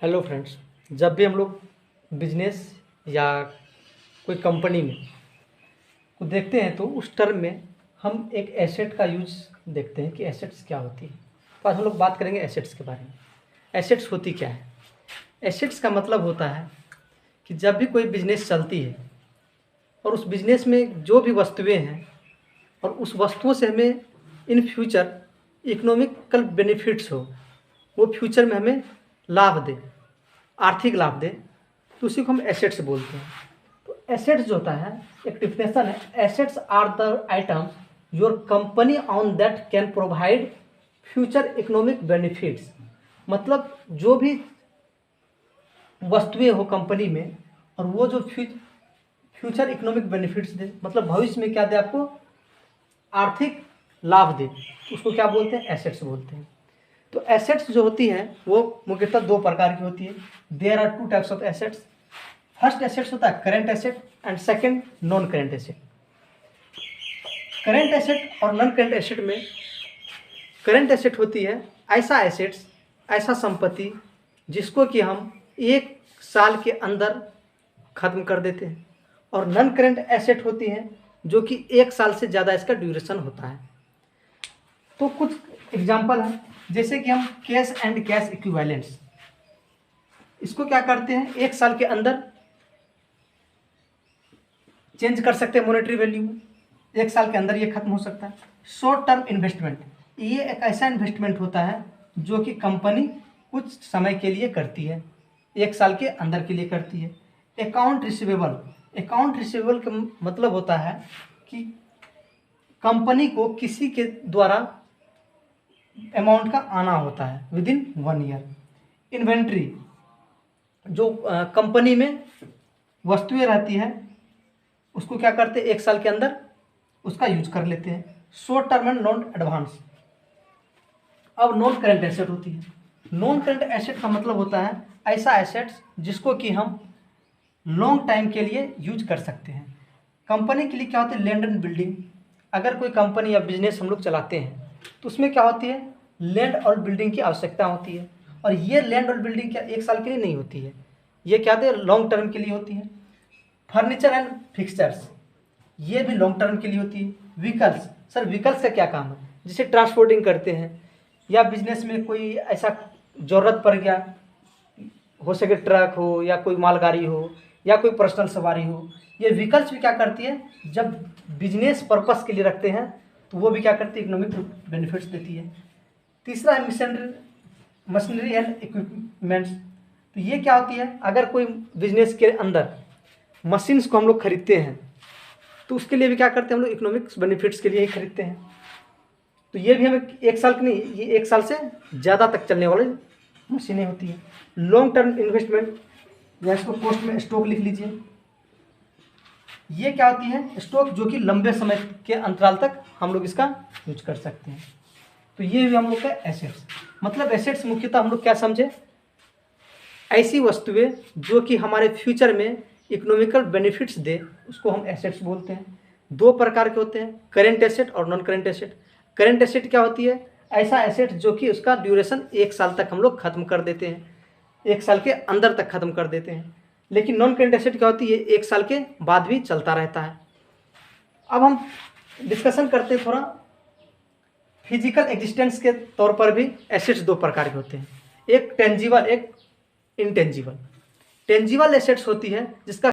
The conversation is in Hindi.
Hello friends. जब भी हम लोग बिजनेस या कोई कंपनी में को देखते हैं तो उस टर्म में हम एक एसेट का यूज देखते हैं कि एसेट्स क्या होती है। तो आज हम लोग बात करेंगे एसेट्स के बारे में। एसेट्स होती क्या है? एसेट्स का मतलब होता है कि जब भी कोई बिजनेस चलती है और उस बिजनेस में जो भी वस्तुएं हैं और उस वस्तुओं से हमें इन फ्यूचर इकोनॉमिकल बेनिफिट्स हो, वो फ्यूचर में हमें लाभ दे, आर्थिक लाभ दे, तो उसी को हम एसेट्स बोलते हैं। तो एसेट्स जो होता है, एक डिफिनेशन है, assets are the item your company on that can provide future economic benefits. मतलब जो भी वस्तुएं हो कंपनी में और वो जो फ्यूचर इकोनॉमिक बेनिफिट्स दे, मतलब भविष्य में क्या दे, आपको आर्थिक लाभ दे, तो उसको क्या बोलते हैं? एसेट्स बोलते हैं। तो एसेट्स जो होती हैं वो मुख्यतः दो प्रकार की होती है। There are two types of assets. First assets होता है current asset and second non current asset. Current asset और नॉन करेंट एसेट में करेंट एसेट होती है ऐसा एसेट्स, ऐसा संपत्ति जिसको कि हम 1 साल के अंदर खत्म कर देते हैं, और नॉन करेंट एसेट होती हैं जो कि 1 साल से ज़्यादा इसका ड्यूरेशन होता है। तो कुछ एग्जाम्पल है, जैसे कि हम कैश एंड कैश इक्विवेलेंट्स, इसको क्या करते हैं, 1 साल के अंदर चेंज कर सकते हैं मॉनेटरी वैल्यू में, 1 साल के अंदर ये खत्म हो सकता है। शॉर्ट टर्म इन्वेस्टमेंट, ये एक ऐसा इन्वेस्टमेंट होता है जो कि कंपनी कुछ समय के लिए करती है, 1 साल के अंदर के लिए करती है। अकाउंट रिसीवेबल, अकाउंट रिसीवेबल का मतलब होता है कि कंपनी को किसी के द्वारा अमाउंट का आना होता है विद इन 1 ईयर। इन्वेंट्री, जो कंपनी में वस्तुएं रहती हैं उसको क्या करते हैं, 1 साल के अंदर उसका यूज कर लेते हैं। Short term and non advance. अब नॉन करेंट एसेट होती है। नॉन करेंट एसेट का मतलब होता है ऐसा एसेट्स जिसको कि हम लॉन्ग टाइम के लिए यूज कर सकते हैं। कंपनी के लिए क्या होती है, लैंड एंड बिल्डिंग। अगर कोई कंपनी या बिजनेस हम लोग चलाते हैं तो उसमें क्या होती है, लैंड और बिल्डिंग की आवश्यकता होती है, और ये लैंड और बिल्डिंग क्या 1 साल के लिए नहीं होती है, ये क्या होती है, लॉन्ग टर्म के लिए होती है। फर्नीचर एंड फिक्सचर्स, ये भी लॉन्ग टर्म के लिए होती है। व्हीकल्स, सर व्हीकल्स का क्या काम है, जिसे ट्रांसपोर्टिंग करते हैं, या बिजनेस में कोई ऐसा ज़रूरत पड़ गया, हो सके ट्रक हो या कोई मालगाड़ी हो या कोई पर्सनल सवारी हो, ये व्हीकल्स भी क्या करती है, जब बिजनेस पर्पस के लिए रखते हैं तो वो भी क्या करती है, इकोनॉमिक बेनिफिट्स देती है। तीसरा है मशीनरी एंड इक्विपमेंट्स। तो ये क्या होती है, अगर कोई बिजनेस के अंदर मशीन्स को हम लोग खरीदते हैं तो उसके लिए भी क्या करते हैं, हम लोग इकोनॉमिक्स बेनिफिट्स के लिए ही खरीदते हैं। तो ये भी हमें 1 साल की नहीं, ये 1 साल से ज़्यादा तक चलने वाली मशीनें होती हैं। लॉन्ग टर्म इन्वेस्टमेंट, या इसको पोस्ट में स्टॉक लिख लीजिए। ये क्या होती है, स्टॉक जो कि लंबे समय के अंतराल तक हम लोग इसका यूज कर सकते हैं। तो ये भी हम लोग का एसेट्स। मतलब एसेट्स मुख्यतः हम लोग क्या समझे, ऐसी वस्तुएं जो कि हमारे फ्यूचर में इकोनॉमिकल बेनिफिट्स दे, उसको हम एसेट्स बोलते हैं। 2 प्रकार के होते हैं, करेंट एसेट और non current asset. Current asset क्या होती है, ऐसा एसेट जो कि उसका ड्यूरेशन 1 साल तक हम लोग खत्म कर देते हैं, 1 साल के अंदर तक खत्म कर देते हैं। लेकिन नॉन करेंट एसेट क्या होती है, 1 साल के बाद भी चलता रहता है। अब हम डिस्कशन करते हैं थोड़ा फिजिकल एग्जिस्टेंस के तौर पर भी एसेट्स 2 प्रकार के होते हैं, एक टेंजिबल, एक इनटेंजिबल। टेंजिबल एसेट्स होती है जिसका